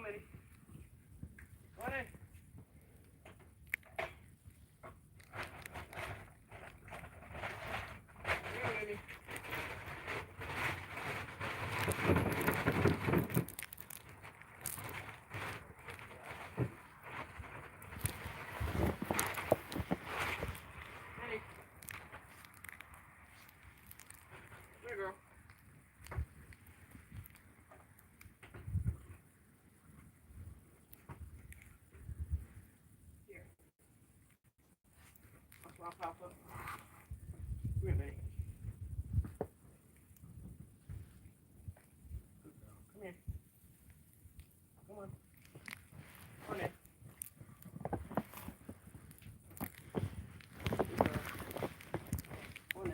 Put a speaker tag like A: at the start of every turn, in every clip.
A: Minnie. Go on in. Here, Minnie. Minnie. Here, girl. Here. Alfalfa. Come here, Minnie. Good girl. Come here. Come on. Come on in. Good girl. Come on in.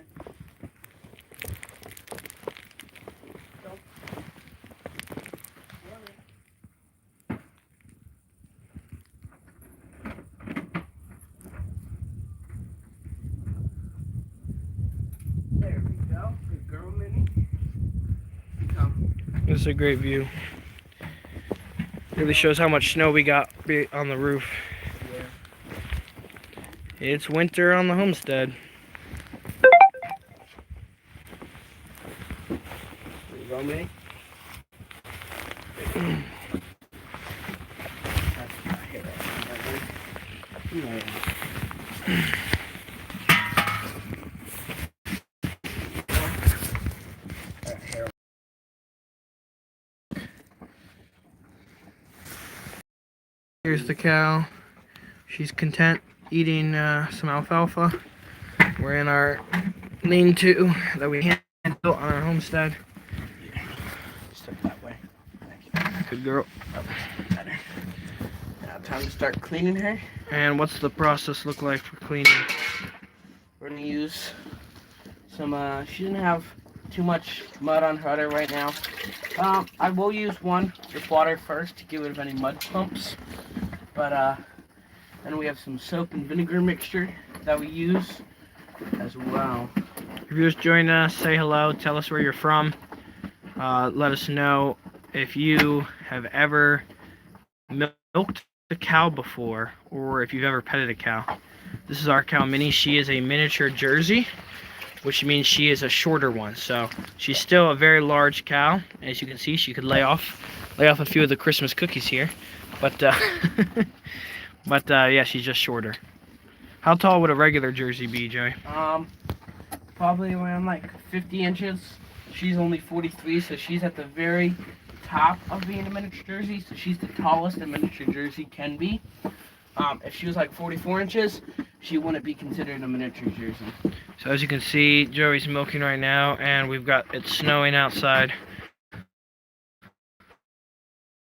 A: Go. Come on in. There we go. Good girl, Minnie. Come.
B: This is a great view. Really shows how much snow we got on the roof.
A: Yeah.
B: It's winter on the homestead.
A: There you go, Minnie.
B: Here's the cow. She's content eating some alfalfa. We're in our lean-to that we hand built on our homestead.
A: Step that way.
B: Good girl.
A: Oh, that's better. Now time to start cleaning her.
B: And what's the process look like for cleaning?
A: We're gonna use some, she didn't have too much mud on her udder right now. I will use one with water first to get rid of any mud clumps. But, then we have some soap and vinegar mixture that we use as well.
B: If you just joined us, say hello, tell us where you're from. Let us know if you have ever milked a cow before or if you've ever petted a cow. This is our cow Minnie. She is a miniature Jersey, which means she is a shorter one. So she's still a very large cow. As you can see, she could lay off a few of the Christmas cookies here. But yeah, she's just shorter. How tall would a regular Jersey be, Joey?
A: Probably around like 50 inches. She's only 43, so she's at the very top of being a miniature Jersey. So she's the tallest a miniature Jersey can be. If she was like 44 inches, she wouldn't be considered a miniature Jersey.
B: So as you can see, Joey's milking right now, and it's snowing outside.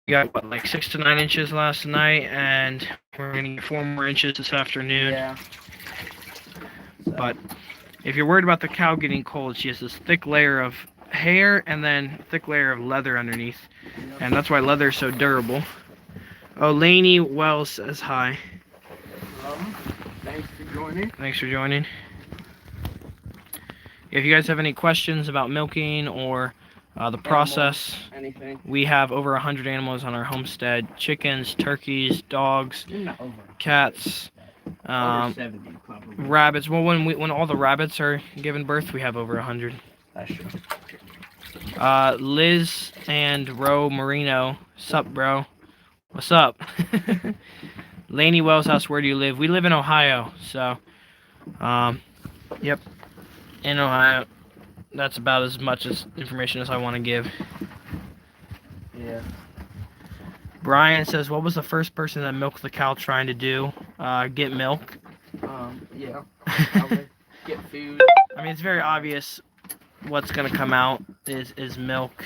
B: We got what, like 6 to 9 inches last night, and we're gonna get 4 more inches this afternoon.
A: Yeah. So.
B: But if you're worried about the cow getting cold, she has this thick layer of hair and then a thick layer of leather underneath, and that's why leather is so durable. Oh, Lainey Wells says hi.
A: Thanks for joining.
B: Thanks for joining. If you guys have any questions about milking or the process,
A: anything,
B: we have over 100 animals on our homestead: chickens, turkeys, dogs, cats,
A: over 70 probably.
B: rabbits. Well, when all the rabbits are given birth, we have over 100.
A: That's true.
B: Liz and Ro Marino, sup, bro? What's up? Lainey Wells house, where do you live? We live in Ohio, so yep, in Ohio. That's about as much information as I want to give.
A: Yeah.
B: Brian says, what was the first person that milked the cow trying to do? Get milk?
A: Yeah. Probably get food.
B: I mean, it's very obvious what's going to come out is milk.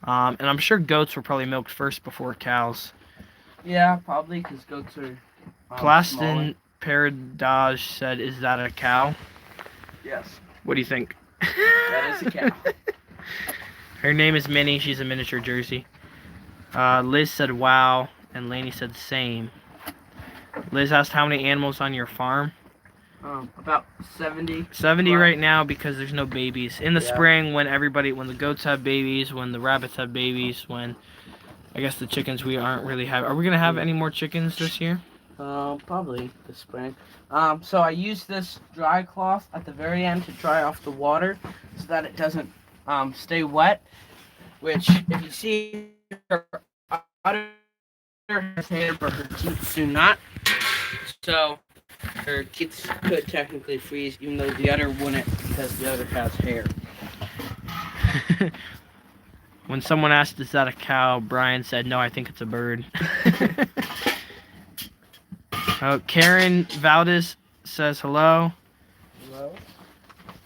B: And I'm sure goats were probably milked first before cows.
A: Yeah, probably, because goats are
B: Plastin Paradage said, is that a cow?
A: Yes.
B: What do you think?
A: That is a cow.
B: Her name is Minnie. She's a miniature Jersey. Liz said, wow. And Lainey said, same. Liz asked, how many animals on your farm?
A: About 70.
B: 70 right now because there's no babies. In the spring, when the goats have babies, when the rabbits have babies, when I guess the chickens we aren't really have. Are we gonna have any more chickens this year?
A: Probably this spring. So I use this dry cloth at the very end to dry off the water so that it doesn't stay wet. Which, if you see, her udder has hair, but her teeth do not. So her teeth could technically freeze, even though the udder wouldn't, because the udder has hair.
B: When someone asked, "Is that a cow?" Brian said, "No, I think it's a bird." Karen Valdez says hello.
A: Hello.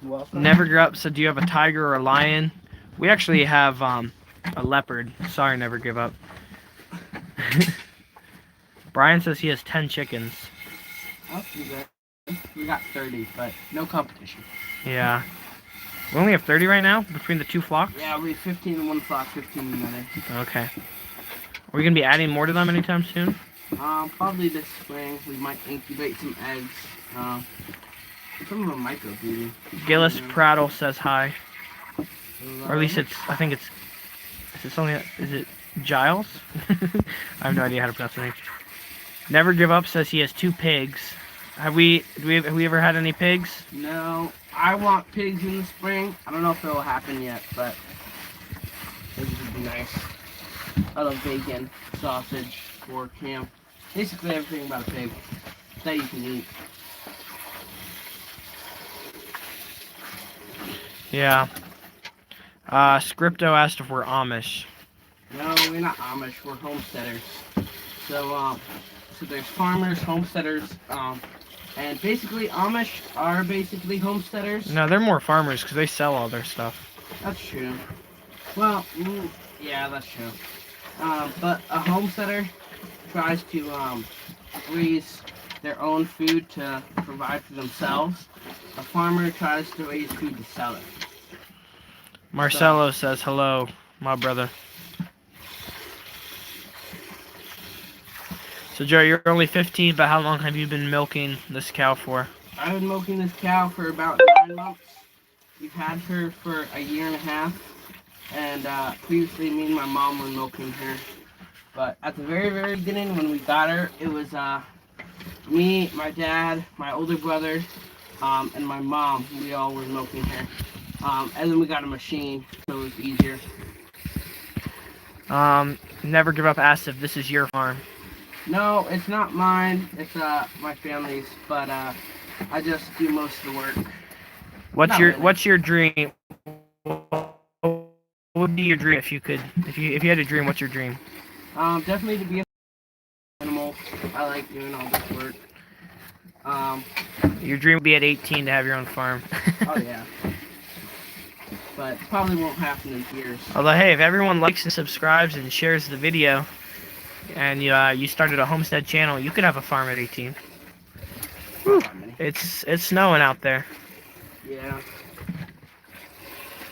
A: Welcome.
B: Never Give Up said, "Do you have a tiger or a lion?" We actually have a leopard. Sorry, Never Give Up. Brian says he has 10 chickens.
A: Oh, we got 30, but no competition.
B: Yeah. We only have 30 right now between the two flocks?
A: Yeah, we have 15 in one flock, 15 in another.
B: Okay. Are we going to be adding more to them anytime soon?
A: Probably this spring. We might incubate some eggs. Some of them microbreeding.
B: Gillis Prattle says hi. Or at least I think it's, is it Giles? I have no idea how to pronounce the name. Never Give Up says he has 2 pigs. Have we ever had any pigs?
A: No, I want pigs in the spring. I don't know if it'll happen yet, but pigs would be nice. I love bacon, sausage, pork, ham. Basically everything about a pig that you can eat.
B: Yeah. Scripto asked if we're Amish.
A: No, we're not Amish. We're homesteaders. So there's farmers, homesteaders, and basically Amish are basically homesteaders.
B: No, they're more farmers because they sell all their stuff.
A: That's true. Well, yeah, that's true. But a homesteader tries to raise their own food to provide for themselves. A farmer tries to raise food to sell it.
B: Marcelo says hello, my brother. So Joe, you're only 15, but how long have you been milking this cow for?
A: I've been milking this cow for about 9 months. We've had her for a year and a half. And previously me and my mom were milking her. But at the very, very beginning when we got her, it was me, my dad, my older brother, and my mom. We all were milking her. And then we got a machine, so it was easier.
B: Never Give Up asked if this is your farm.
A: No, it's not mine. It's my family's, but I just do most of the work.
B: What's your dream? What would be your dream if you had a dream? What's your dream?
A: Definitely to be an animal. I like doing all this work.
B: Your dream would be at 18 to have your own farm.
A: Oh yeah. But probably won't happen in years.
B: Although, hey, if everyone likes and subscribes and shares the video, and you started a homestead channel, you could have a farm at 18. Whew. It's snowing out there.
A: Yeah.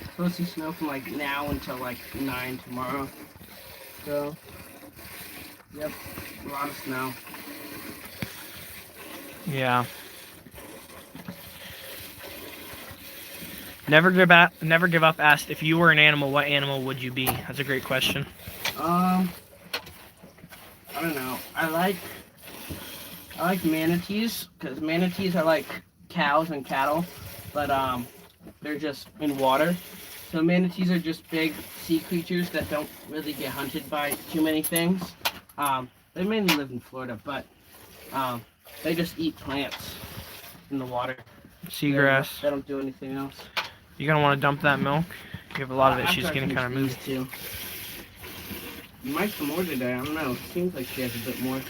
A: Supposed to snow from like now until like 9 tomorrow. So, yep, a lot of snow.
B: Yeah. Never Give Up asked if you were an animal, what animal would you be? That's a great question.
A: I don't know. I like manatees because manatees are like cows and cattle, but they're just in water. So manatees are just big sea creatures that don't really get hunted by too many things. They mainly live in Florida, but they just eat plants in the water.
B: Seagrass.
A: They don't do anything else.
B: You're gonna want to dump that milk. You have a lot of it. She's getting kind of moved.
A: Too. You might some more today. I don't know. Seems like she has a bit more.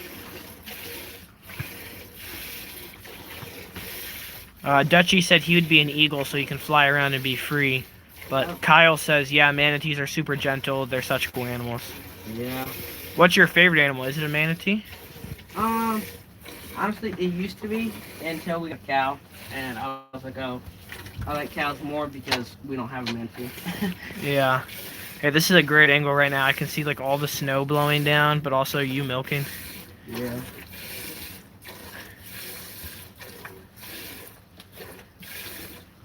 B: Dutchie said he would be an eagle so he can fly around and be free. But
A: Oh.
B: Kyle says, yeah, manatees are super gentle. They're such cool animals.
A: Yeah.
B: What's your favorite animal? Is it a manatee?
A: Honestly, it used to be until we got a cow, and I was like, oh, I like cows more because we don't have a manatee.
B: Yeah. Hey, this is a great angle right now. I can see like all the snow blowing down, but also you milking.
A: Yeah.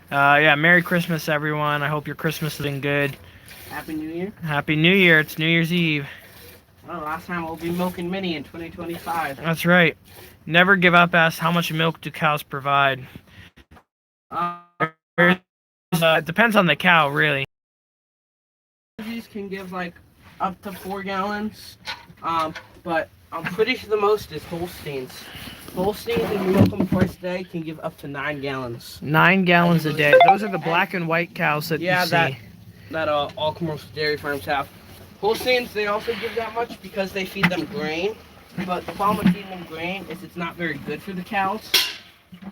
B: Yeah, Merry Christmas, everyone. I hope your Christmas has been good.
A: Happy New Year.
B: Happy New Year. It's New Year's Eve.
A: Well, last time we'll be milking Minnie in 2025.
B: That's right. Never give up asks how much milk do cows provide.
A: Uh,
B: It depends on the cow, really.
A: these can give like up to 4 gallons, but I'm pretty sure the most is Holsteins. Holsteins, if you milk them twice a day, can give up to 9 gallons.
B: 9 gallons a day. Those are the black and white cows that
A: Yeah,
B: you see.
A: that all commercial dairy farms have. Holsteins, they also give that much because they feed them grain. But the problem with feeding them grain is it's not very good for the cows,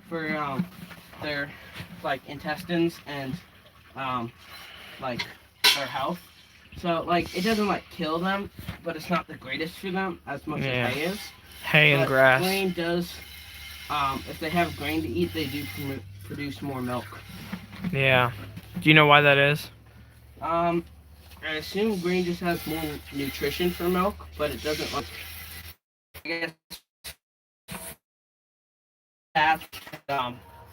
A: for their like intestines and like their health. So like it doesn't like kill them, but it's not the greatest for them as much
B: Yeah.
A: as hay is.
B: Hay and
A: But
B: grass.
A: grain does, if they have grain to eat, they do produce more milk.
B: Yeah. Do you know why that is?
A: I assume grain just has more nutrition for milk, but it doesn't like, I guess, have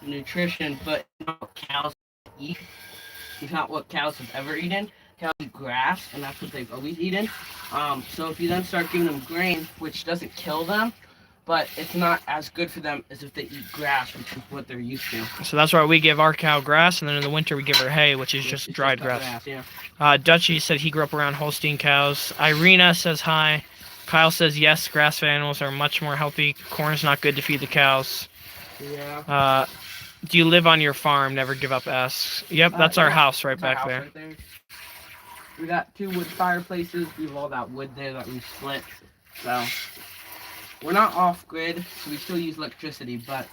A: nutrition, but not what cows eat. It's not what cows have ever eaten. Cows eat grass, and that's what they've always eaten. So if you then start giving them grain, which doesn't kill them, but it's not as good for them as if they eat grass, which is what they're used to.
B: So that's why we give our cow grass, and then in the winter we give her hay, which is just
A: It's
B: dried
A: cut
B: grass.
A: Yeah.
B: Dutchie said he grew up around Holstein cows. Irina says hi. Kyle says yes, grass-fed animals are much more healthy. Corn's not good to feed the cows.
A: Yeah.
B: Do you live on your farm? Never give up asks. Yep, that's our
A: Yeah,
B: house right
A: that's our
B: back
A: house
B: there.
A: right there. We got 2 wood fireplaces. We have all that wood there that we split. So we're not off grid, so we still use electricity, but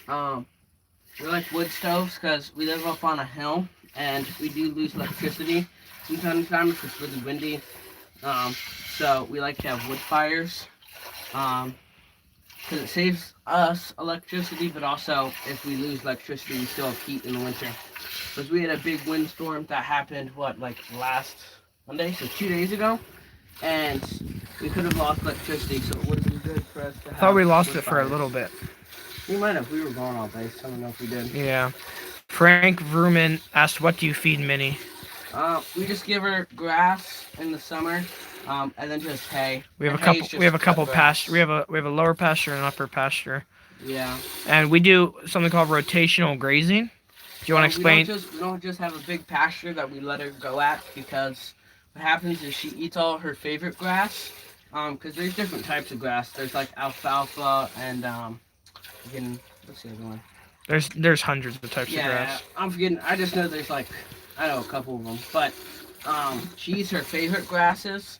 A: we like wood stoves because we live up on a hill and we do lose electricity from time to time if it's really windy. So we like to have wood fires because it saves us electricity, but also if we lose electricity, we still have heat in the winter. Because we had a big windstorm that happened, like last Monday, so 2 days ago, and we could have lost electricity, so it would have been good for us to have.
B: I thought we lost
A: wood
B: it for a
A: fires.
B: little bit.
A: We might have. We were gone all day, so I don't know if we did.
B: Yeah. Frank Vrooman asked, what do you feed Minnie?
A: We just give her grass in the summer, and then just hay.
B: We have
A: And
B: a couple.
A: hay's just
B: We have a
A: cut
B: couple
A: grass.
B: pasture. We have a lower pasture and an upper pasture,
A: Yeah.
B: and we do something called rotational grazing. Do you want to explain?
A: We don't just have a big pasture that we let her go at, because what happens is she eats all her favorite grass. Because there's different types of grass. There's like alfalfa and what's the other one?
B: There's hundreds of types of
A: Yeah,
B: grass.
A: I'm forgetting. I just know there's like, I know a couple of them, but she eats her favorite grasses.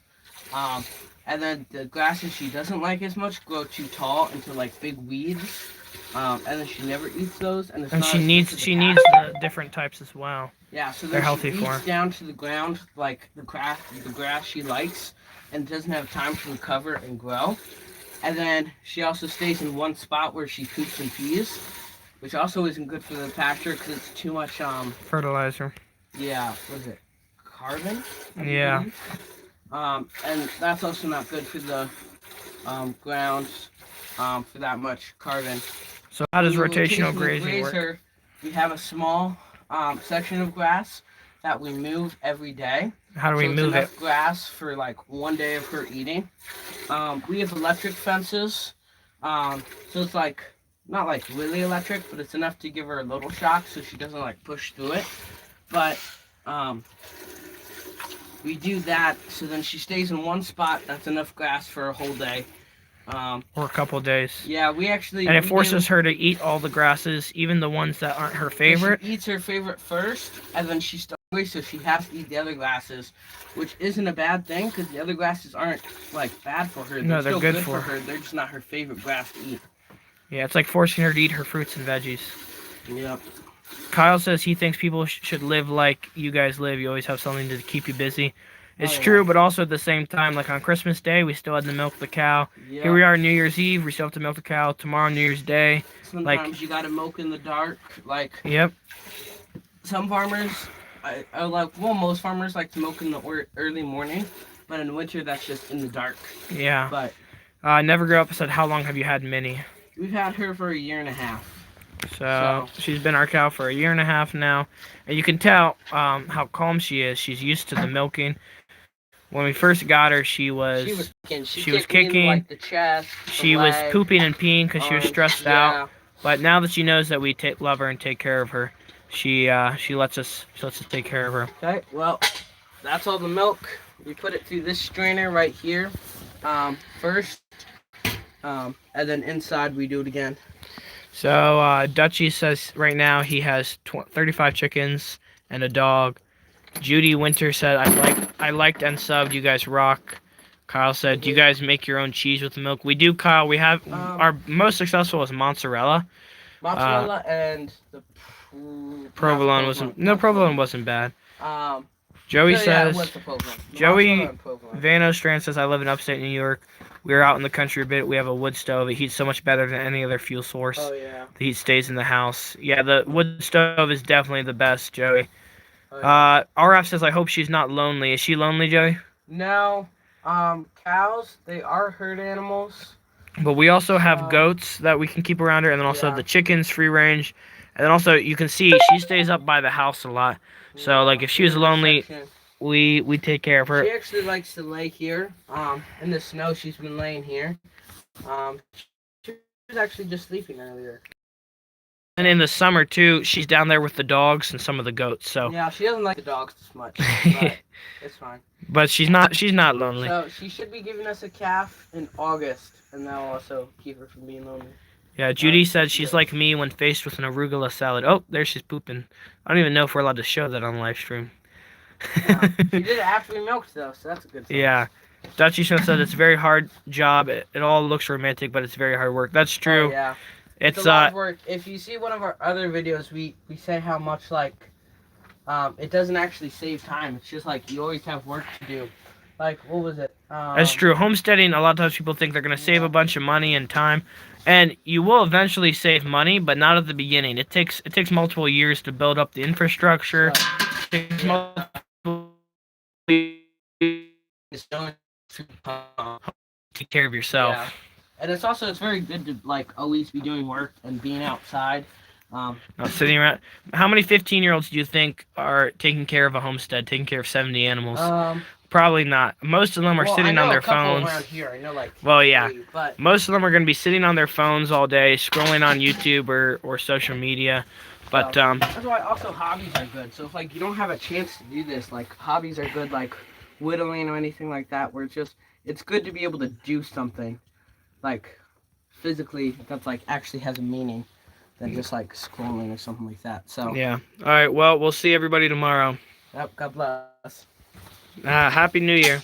A: And then the grasses she doesn't like as much grow too tall into like big weeds. And then she never eats those, and it's
B: And
A: not
B: she
A: as good
B: needs
A: for the
B: she
A: cat.
B: needs the different types as well.
A: Yeah, so
B: They're
A: then
B: healthy
A: she
B: for
A: eats
B: her.
A: down to the ground like the grass she likes, and doesn't have time to recover and grow. And then she also stays in one spot where she poops and pees, which also isn't good for the pasture because it's too much
B: Fertilizer.
A: yeah, what is it, carbon? I
B: Yeah.
A: believe. And that's also not good for the ground for that much carbon.
B: So how does
A: When we
B: rotational
A: rotationally
B: grazing
A: graze
B: work?
A: her, we have a small section of grass that we move every day.
B: How do we
A: So it's
B: move it?
A: enough grass for like 1 day of her eating. We have electric fences, so it's like not like really electric, but it's enough to give her a little shock so she doesn't like push through it. But we do that so then she stays in one spot. That's enough grass for a whole day.
B: Or a couple days.
A: Yeah, we actually.
B: And it
A: we
B: forces
A: do-
B: her to eat all the grasses, even the ones that aren't her favorite.
A: She eats her favorite first, and then she's hungry, so she has to eat the other grasses, which isn't a bad thing because the other grasses aren't like bad for her.
B: No, they're
A: still
B: good
A: good
B: for
A: her. They're just not her favorite grass to eat.
B: Yeah, it's like forcing her to eat her fruits and veggies.
A: Yep.
B: Kyle says he thinks people should live like you guys live. You always have something to keep you busy. It's
A: Oh, yeah.
B: true, but also at the same time, like on Christmas Day, we still had to milk the cow.
A: Yep.
B: Here we are, New Year's Eve, we still have to milk the cow. Tomorrow, New Year's Day.
A: Sometimes you gotta milk in the dark. Like
B: Yep.
A: some farmers, most farmers like to milk in the early morning, but in winter that's just in the dark.
B: Yeah.
A: But
B: Never Grow Up said, how long have you had Minnie?
A: we've had her for 1.5 years.
B: So she's been our cow for 1.5 years now. And you can tell how calm she is. She's used to the milking. When we first got her, she was
A: kicking.
B: she was
A: kicked me in,
B: kicking.
A: like, the chest, the
B: She was
A: leg,
B: pooping and peeing because she was
A: arms.
B: stressed
A: Yeah.
B: out. But now that she knows that we love her and take care of her, she lets us take care of her.
A: Okay, well, that's all the milk. We put it through this strainer right here first, and then inside we do it again.
B: So Dutchie says right now he has 35 chickens and a dog. Judy Winter said I liked and subbed. You guys rock. Kyle said, do you guys make your own cheese with the milk? We do, Kyle. We have our most successful is mozzarella.
A: Mozzarella and the
B: provolone wasn't bad. Joey
A: Yeah, it
B: says,
A: was the provolone.
B: Joey
A: Mozzarella and provolone.
B: Vano Strand says, I live in upstate New York. We're out in the country a bit. We have a wood stove. It heats so much better than any other fuel source.
A: Oh, yeah.
B: The heat stays in the house. Yeah, the wood stove is definitely the best, Joey.
A: Oh, yeah.
B: RF says, I hope she's not lonely. Is she lonely, Joey?
A: No. Cows, they are herd animals.
B: But we also have goats that we can keep around her, and then also
A: Yeah.
B: the chickens, free range. And then also, you can see, she stays up by the house a lot. So, like, if she was lonely, we take care of her.
A: She actually likes to lay here. In the snow, she's been laying here. She was actually just sleeping earlier.
B: And in the summer, too, she's down there with the dogs and some of the goats. So
A: Yeah, she doesn't like the dogs as much, but it's fine.
B: But she's not lonely.
A: So she should be giving us a calf in August, and that'll also keep her from being lonely.
B: Yeah, Judy said she's like me when faced with an arugula salad. Oh, there she's pooping. I don't even know if we're allowed to show that on live stream.
A: She did it after we milked, though, so that's a good sign.
B: Yeah. Dutchie said it's a very hard job. It all looks romantic, but it's very hard work. That's true.
A: Oh, yeah.
B: It's
A: a lot of work. If you see one of our other videos, we say how much, like, it doesn't actually save time. It's just like you always have work to do. Like, what was it?
B: That's true. Homesteading, a lot of times people think they're going to save a bunch of money and time, and you will eventually save money, but not at the beginning. It takes multiple years to build up the infrastructure. It takes multiple years to take care of yourself.
A: Yeah. And it's very good to, like, always be doing work and being outside.
B: Not sitting around. How many 15-year-olds do you think are taking care of a homestead, taking care of 70 animals? Probably not. Most of them are sitting on their phones.
A: Around here. I know, like,
B: well, yeah.
A: 3, but
B: most of them are going to be sitting on their phones all day, scrolling on YouTube or social media. But
A: that's why also hobbies are good. So if, like, you don't have a chance to do this, like, hobbies are good, like whittling or anything like that, where it's good to be able to do something, like, physically that's, like, actually has a meaning than just, like, scrolling or something like that. So
B: yeah. All right. Well, we'll see everybody tomorrow.
A: Yep. God bless.
B: Happy New Year.